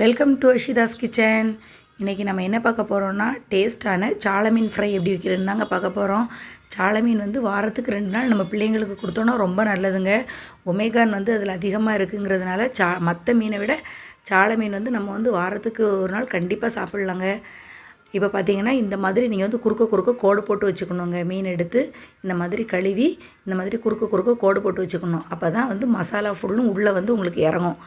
Welcome to அஷிதாஸ் kitchen. இன்றைக்கி நம்ம என்ன பார்க்க போகிறோம்னா டேஸ்ட்டான சால மீன் ஃப்ரை எப்படி வைக்கிறதுன்னு தாங்க பார்க்க போகிறோம். சால மீன் வந்து வாரத்துக்கு 2 நாள் நம்ம பிள்ளைங்களுக்கு கொடுத்தோன்னா ரொம்ப நல்லதுங்க. ஒமேகான் வந்து அதில் அதிகமாக இருக்குங்கிறதுனால மற்ற மீனை விட சால மீன் வந்து நம்ம வந்து வாரத்துக்கு ஒரு நாள் கண்டிப்பாக சாப்பிட்லாங்க. இப்போ பார்த்தீங்கன்னா இந்த மாதிரி நீங்கள் வந்து குறுக்க கோடு போட்டு வச்சுக்கணுங்க. மீன் எடுத்து இந்த மாதிரி கழுவி இந்த மாதிரி குறுக்க கோடு போட்டு வச்சுக்கணும். அப்போ தான் வந்து மசாலா ஃபுல்லும் உள்ளே வந்து உங்களுக்கு இறங்கும்.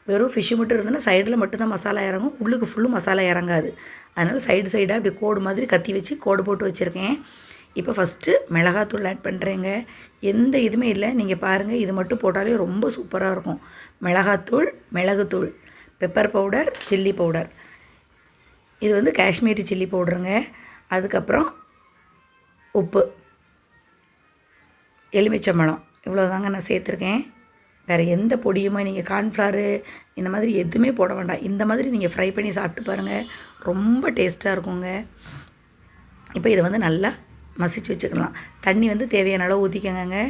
வெறும் ஃபிஷ்ஷு மட்டும் இருந்ததுன்னா சைடில் மட்டும்தான் மசாலா இறங்கும், உள்ளுக்கு ஃபுல்லும் மசாலா இறங்காது. அதனால் சைடாக அப்படி கோடு மாதிரி கத்தி வச்சு கோடு போட்டு வச்சுருக்கேன். இப்போ ஃபஸ்ட்டு மிளகாத்தூள் ஆட் பண்ணுறேங்க. எந்த இதுவுமே இல்லை, நீங்கள் பாருங்கள், இது மட்டும் போட்டாலே ரொம்ப சூப்பராக இருக்கும். மிளகாத்தூள், மிளகுத்தூள், பெப்பர் பவுடர், சில்லி பவுடர், இது வந்து காஷ்மீரி சில்லி பவுடருங்க. அதுக்கப்புறம் உப்பு, எலுமிச்சம்பழம், இவ்வளோதாங்க நான் சேர்த்துருக்கேன். வேறு எந்த பொடியுமே நீங்கள் கார்ன்ஃப்ளவரு இந்த மாதிரி எதுவுமே போட வேண்டாம். இந்த மாதிரி நீங்கள் ஃப்ரை பண்ணி சாப்பிட்டு பாருங்கள், ரொம்ப டேஸ்ட்டாக இருக்குங்க. இப்போ இதை வந்து நல்லா மசிச்சு வச்சுக்கலாம். தண்ணி வந்து தேவையான அளவு ஊற்றிக்கங்க.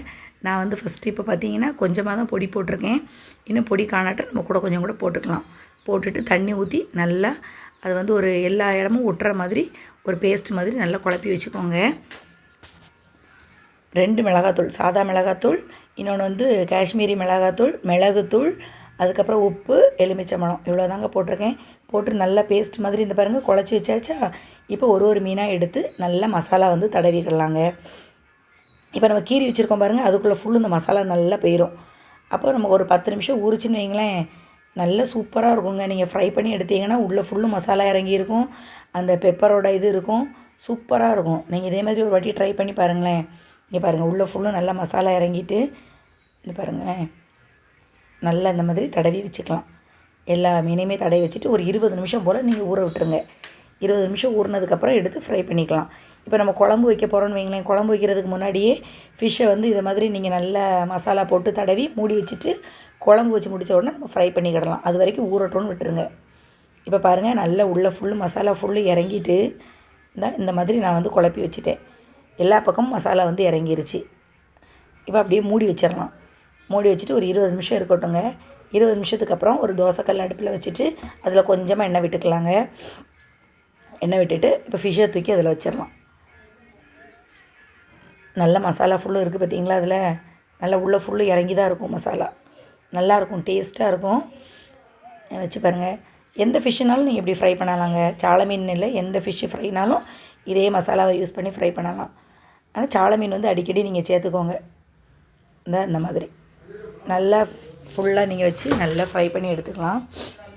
நான் வந்து ஃபஸ்ட்டு இப்போ பார்த்தீங்கன்னா கொஞ்சமாக தான் பொடி போட்டிருக்கேன். இன்னும் பொடி காணாட்ட நம்ம கொஞ்சம் கூட போட்டுக்கலாம். போட்டுட்டு தண்ணி ஊற்றி நல்லா அது வந்து ஒரு எல்லா இடமும் ஒட்டுற மாதிரி ஒரு பேஸ்ட் மாதிரி நல்லா குழப்பி வச்சுக்கோங்க. 2 மிளகாத்தூள், சாதா மிளகாத்தூள், இன்னொன்று வந்து காஷ்மீரி மிளகாத்தூள், மிளகுத்தூள், அதுக்கப்புறம் உப்பு, எலுமிச்சம்பழம், இவ்வளோ தாங்க போட்டிருக்கேன். போட்டு நல்லா பேஸ்ட் மாதிரி இந்த பாருங்கள் குழச்சி வச்சாச்சா. இப்போ ஒரு மீனாக எடுத்து நல்லா மசாலா வந்து தடவிக்கிடலாங்க. இப்போ நம்ம கீரி வச்சுருக்கோம் பாருங்கள், அதுக்குள்ளே ஃபுல்லு இந்த மசாலா நல்லா போயிடும். அப்போ நமக்கு ஒரு 10 நிமிஷம் ஊறிச்சின்னு வைங்களேன், நல்லா சூப்பராக இருக்குங்க. நீங்கள் ஃப்ரை பண்ணி எடுத்தீங்கன்னா உள்ளே ஃபுல்லும் மசாலா இறங்கியிருக்கும், அந்த பெப்பரோட இது இருக்கும், சூப்பராக இருக்கும். நீங்கள் இதே மாதிரி ஒரு வாட்டி ட்ரை பண்ணி பாருங்களேன். இங்கே பாருங்கள், உள்ளே ஃபுல்லும் நல்லா மசாலா இறங்கிட்டு இந்த பாருங்கள் நல்லா இந்த மாதிரி தடவி வச்சுக்கலாம். எல்லா மீனையுமே தடவி வச்சுட்டு ஒரு 20 நிமிஷம் போல் நீங்கள் ஊற விட்டுருங்க. 20 நிமிஷம் ஊறினதுக்கப்புறம் எடுத்து ஃப்ரை பண்ணிக்கலாம். இப்போ நம்ம குழம்பு வைக்க போகிறோன்னு வைங்களேன், குழம்பு வைக்கிறதுக்கு முன்னாடியே ஃபிஷ்ஷை வந்து இதை மாதிரி நீங்கள் நல்லா மசாலா போட்டு தடவி மூடி வச்சுட்டு குழம்பு வச்சு முடித்த உடனே நம்ம ஃப்ரை பண்ணிக்கிடலாம். அது வரைக்கும் ஊறட்டோன்னு விட்டுருங்க. இப்போ பாருங்கள், நல்லா உள்ளே ஃபுல்லு மசாலா ஃபுல்லு இறங்கிட்டு இந்த மாதிரி நான் வந்து குழப்பி வச்சுட்டேன். எல்லா பக்கமும் மசாலா வந்து இறங்கிருச்சு. இப்போ அப்படியே மூடி வச்சிடலாம். மூடி வச்சுட்டு ஒரு 20 நிமிஷம் இருக்கட்டுங்க. 20 நிமிஷத்துக்கு அப்புறம் ஒரு தோசைக்கல் அடுப்பில் வச்சுட்டு அதில் கொஞ்சமாக எண்ணெய் விட்டுக்கலாங்க. எண்ணெய் விட்டுட்டு இப்போ ஃபிஷ்ஷை தூக்கி அதில் வச்சிடலாம். நல்ல மசாலா ஃபுல்லும் இருக்குது பார்த்தீங்களா, அதில் நல்லா உள்ளே ஃபுல்லு இறங்கி தான் இருக்கும் மசாலா. நல்லாயிருக்கும், டேஸ்ட்டாக இருக்கும். வச்சு பாருங்கள். எந்த ஃபிஷ்ஷுனாலும் நீங்கள் இப்படி ஃப்ரை பண்ணலாங்க. சால மீன் இல்லை, எந்த ஃபிஷ்ஷு ஃப்ரைனாலும் இதே மசாலாவை யூஸ் பண்ணி ஃப்ரை பண்ணலாம். ஆனால் சால மீன் வந்து அடிக்கடி நீங்கள் சேர்த்துக்கோங்க. இந்த மாதிரி நல்லா ஃபுல்லாக நீங்கள் வச்சு நல்லா ஃப்ரை பண்ணி எடுத்துக்கலாம்.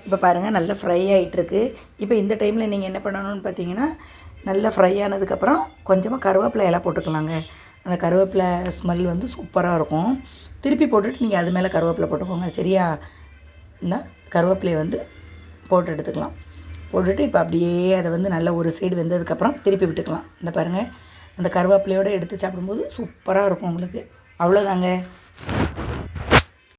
இப்போ பாருங்கள், நல்லா ஃப்ரை ஆகிட்டுருக்கு. இப்போ இந்த டைமில் நீங்கள் என்ன பண்ணணும்னு பார்த்தீங்கன்னா, நல்லா ஃப்ரை ஆனதுக்கப்புறம் கொஞ்சமாக கருவேப்பிலை இலை போட்டுக்கலாங்க. அந்த கருவேப்பிலை ஸ்மெல் வந்து சூப்பராக இருக்கும். திருப்பி போட்டுட்டு நீங்கள் அது மேலே கருவேப்பிலை போட்டுக்கோங்க, சரியா? இந்த கருவேப்பிலையை வந்து போட்டு எடுத்துக்கலாம். போட்டுட்டு இப்போ அப்படியே அதை வந்து நல்லா ஒரு சைடு வெந்ததுக்கப்புறம் திருப்பி விட்டுக்கலாம். இந்த பாருங்கள், அந்த கருவேப்பிலையோடு எடுத்து சாப்பிடும்போது சூப்பராக இருக்கும் உங்களுக்கு. அவ்வளோதாங்க.